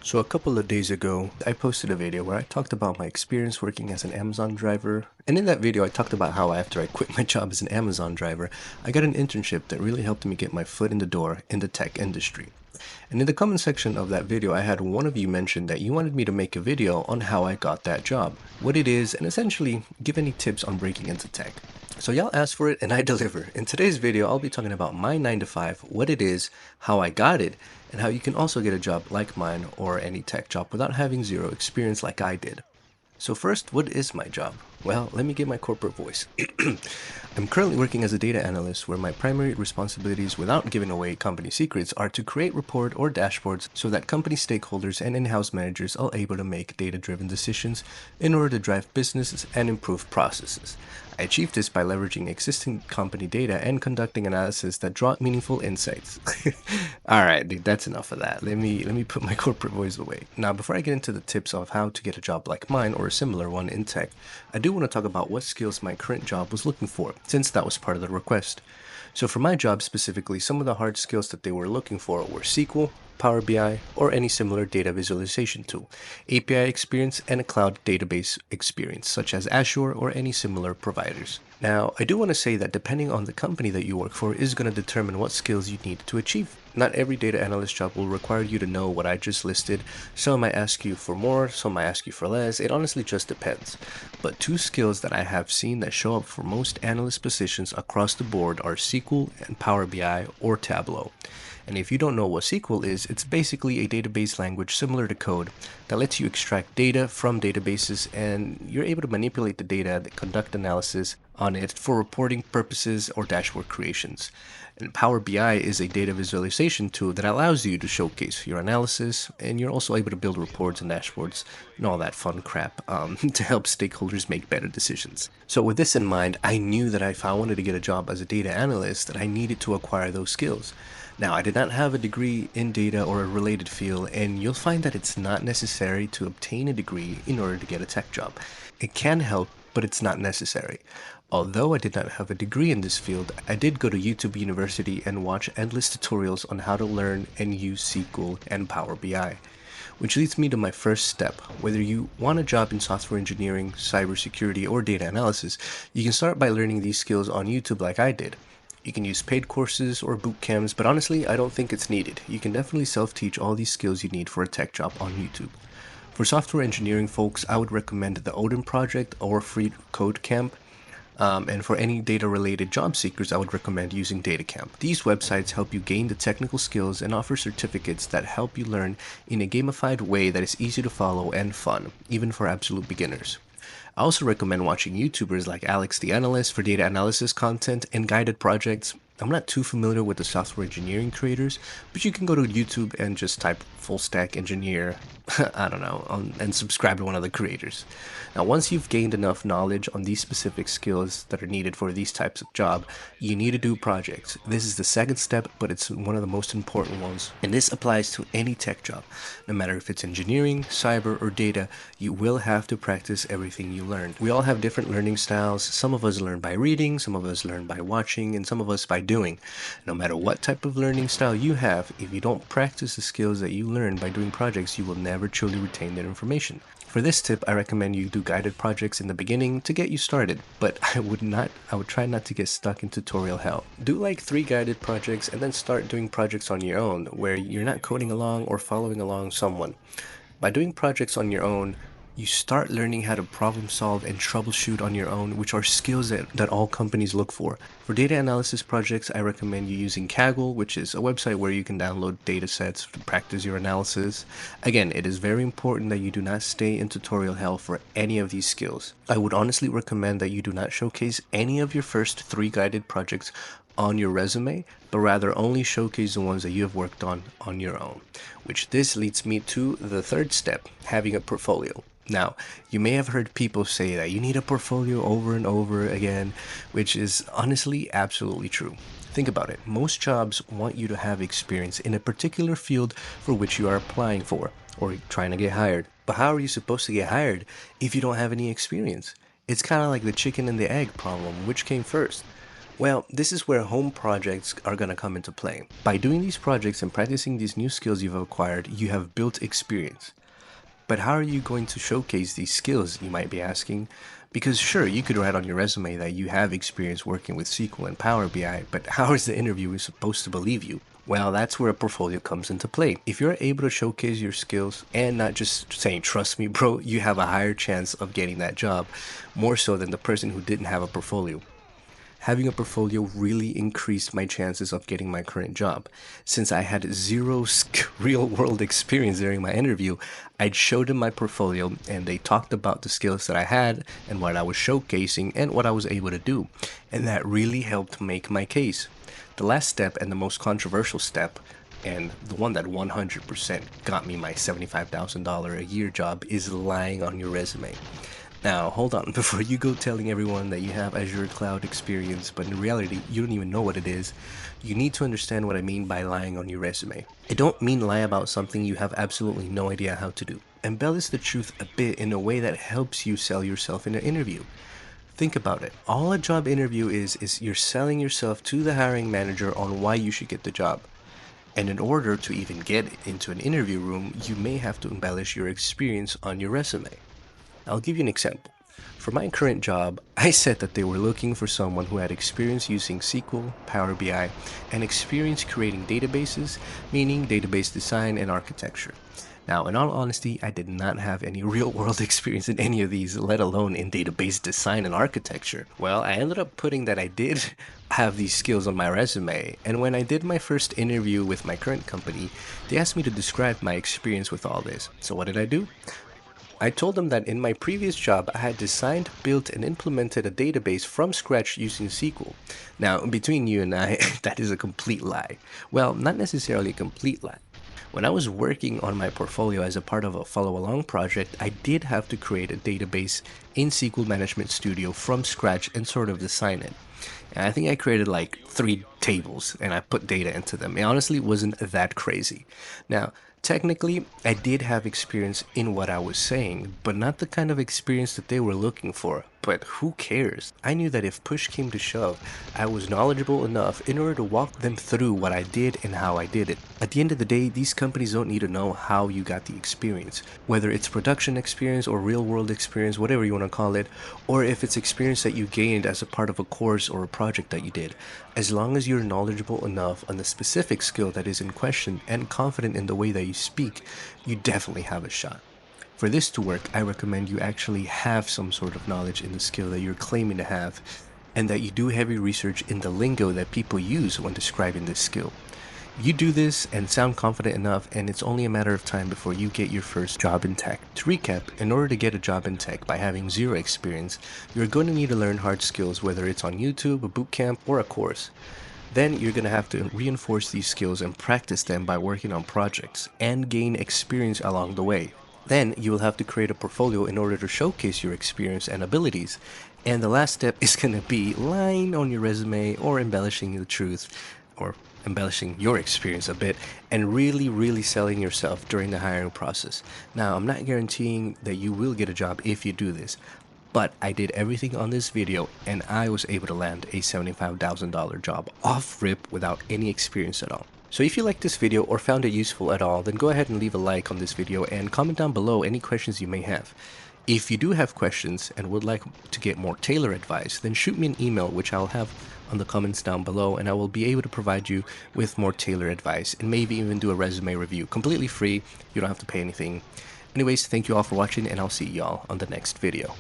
So a couple of days ago, I posted a video where I talked about my experience working as an Amazon driver. And in that video, I talked about how after I quit my job as an Amazon driver, I got an internship that really helped me get my foot in the door in the tech industry. And in the comment section of that video, I had one of you mention that you wanted me to make a video on how I got that job, what it is, and essentially give any tips on breaking into tech. So y'all asked for it and I deliver. In today's video, I'll be talking about my 9 to 5, what it is, how I got it, and how you can also get a job like mine or any tech job without having zero experience like I did. So first, what is my job? Well, let me give my corporate voice. I'm currently working as a data analyst where my primary responsibilities, without giving away company secrets, are to create report or dashboards so that company stakeholders and in-house managers are able to make data-driven decisions in order to drive businesses and improve processes. I achieve this by leveraging existing company data and conducting analysis that draw meaningful insights. Alright, dude, that's enough of that. Let me put my corporate voice away. Now, before I get into the tips of how to get a job like mine or a similar one in tech, I do want to talk about what skills my current job was looking for, since that was part of the request. So for my job specifically, some of the hard skills that they were looking for were SQL, Power BI, or any similar data visualization tool, API experience, and a cloud database experience, such as Azure or any similar providers. Now, I do want to say that depending on the company that you work for is going to determine what skills you need to achieve. Not every data analyst job will require you to know what I just listed. Some might ask you for more, some might ask you for less. It honestly just depends. But two skills that I have seen that show up for most analyst positions across the board are SQL and Power BI or Tableau. And if you don't know what SQL is, it's basically a database language similar to code that lets you extract data from databases, and you're able to manipulate the data, conduct analysis on it for reporting purposes or dashboard creations. And Power BI is a data visualization tool that allows you to showcase your analysis, and you're also able to build reports and dashboards and all that fun crap to help stakeholders make better decisions. So with this in mind, I knew that if I wanted to get a job as a data analyst, that I needed to acquire those skills. Now, I did not have a degree in data or a related field, and you'll find that it's not necessary to obtain a degree in order to get a tech job. It can help, but it's not necessary. Although I did not have a degree in this field, I did go to YouTube University and watch endless tutorials on how to learn and use SQL and Power BI. Which leads me to my first step. Whether you want a job in software engineering, cybersecurity, or data analysis, you can start by learning these skills on YouTube like I did. You can use paid courses or boot camps, but honestly, I don't think it's needed. You can definitely self-teach all these skills you need for a tech job on YouTube. For software engineering folks, I would recommend the Odin Project or Free Code Camp. And for any data-related job seekers, I would recommend using DataCamp. These websites help you gain the technical skills and offer certificates that help you learn in a gamified way that is easy to follow and fun, even for absolute beginners. I also recommend watching YouTubers like Alex the Analyst for data analysis content and guided projects. I'm not too familiar with the software engineering creators, but you can go to YouTube and just type full stack engineer, I don't know, and subscribe to one of the creators. Now, once you've gained enough knowledge on these specific skills that are needed for these types of job, you need to do projects. This is the second step, but it's one of the most important ones. And this applies to any tech job. No matter if it's engineering, cyber, or data, you will have to practice everything you learned. We all have different learning styles. Some of us learn by reading, some of us learn by watching, and some of us by doing. No matter what type of learning style you have, if you don't practice the skills that you learn by doing projects, you will never truly retain that information. For this tip, I recommend you do guided projects in the beginning to get you started, but I would try not to get stuck in tutorial hell. Do like 3 guided projects and then start doing projects on your own where you're not coding along or following along someone. By doing projects on your own, you start learning how to problem solve and troubleshoot on your own, which are skills that all companies look for. For data analysis projects, I recommend you using Kaggle, which is a website where you can download data sets to practice your analysis. Again, it is very important that you do not stay in tutorial hell for any of these skills. I would honestly recommend that you do not showcase any of your first 3 guided projects on your resume, but rather only showcase the ones that you have worked on your own. Which this leads me to the third step, having a portfolio. Now, you may have heard people say that you need a portfolio over and over again, which is honestly absolutely true. Think about it. Most jobs want you to have experience in a particular field for which you are applying for or trying to get hired. But how are you supposed to get hired if you don't have any experience? It's kind of like the chicken and the egg problem. Which came first? Well, this is where home projects are going to come into play. By doing these projects and practicing these new skills you've acquired, you have built experience. But how are you going to showcase these skills, you might be asking? Because sure, you could write on your resume that you have experience working with SQL and Power BI, but how is the interviewer supposed to believe you? Well, that's where a portfolio comes into play. If you're able to showcase your skills and not just saying, trust me, bro, you have a higher chance of getting that job, more so than the person who didn't have a portfolio. Having a portfolio really increased my chances of getting my current job. Since I had zero real world experience during my interview, I'd showed them my portfolio and they talked about the skills that I had and what I was showcasing and what I was able to do. And that really helped make my case. The last step and the most controversial step, and the one that 100% got me my $75,000 a year job, is lying on your resume. Now, hold on, before you go telling everyone that you have Azure Cloud experience, but in reality, you don't even know what it is, you need to understand what I mean by lying on your resume. I don't mean lie about something you have absolutely no idea how to do. Embellish the truth a bit in a way that helps you sell yourself in an interview. Think about it. All a job interview is you're selling yourself to the hiring manager on why you should get the job. And in order to even get into an interview room, you may have to embellish your experience on your resume. I'll give you an example. For my current job, I said that they were looking for someone who had experience using SQL, Power BI, and experience creating databases, meaning database design and architecture. Now, in all honesty, I did not have any real-world experience in any of these, let alone in database design and architecture. Well, I ended up putting that I did have these skills on my resume, and when I did my first interview with my current company, they asked me to describe my experience with all this. So what did I do? I told them that in my previous job, I had designed, built, and implemented a database from scratch using SQL. Now, between you and I, that is a complete lie. Well, not necessarily a complete lie. When I was working on my portfolio as a part of a follow-along project, I did have to create a database in SQL Management Studio from scratch and sort of design it. And I think I created like 3 tables and I put data into them. It honestly wasn't that crazy. Now, technically, I did have experience in what I was saying, but not the kind of experience that they were looking for. But who cares? I knew that if push came to shove, I was knowledgeable enough in order to walk them through what I did and how I did it. At the end of the day, these companies don't need to know how you got the experience, whether it's production experience or real world experience, whatever you want to call it, or if it's experience that you gained as a part of a course or a project that you did. As long as you're knowledgeable enough on the specific skill that is in question and confident in the way that you speak, you definitely have a shot. For this to work, I recommend you actually have some sort of knowledge in the skill that you're claiming to have, and that you do heavy research in the lingo that people use when describing this skill. You do this and sound confident enough, and it's only a matter of time before you get your first job in tech. To recap, in order to get a job in tech by having zero experience, you're going to need to learn hard skills, whether it's on YouTube, a bootcamp, or a course. Then you're going to have to reinforce these skills and practice them by working on projects and gain experience along the way. Then you will have to create a portfolio in order to showcase your experience and abilities. And the last step is going to be lying on your resume or embellishing the truth, or embellishing your experience a bit, and really selling yourself during the hiring process. Now, I'm not guaranteeing that you will get a job if you do this, but I did everything on this video and I was able to land a $75,000 job off rip without any experience at all. So if you liked this video or found it useful at all, then go ahead and leave a like on this video and comment down below any questions you may have. If you do have questions and would like to get more tailored advice, then shoot me an email, which I'll have on the comments down below, and I will be able to provide you with more tailored advice and maybe even do a resume review completely free. You don't have to pay anything. Anyways, thank you all for watching, and I'll see y'all on the next video.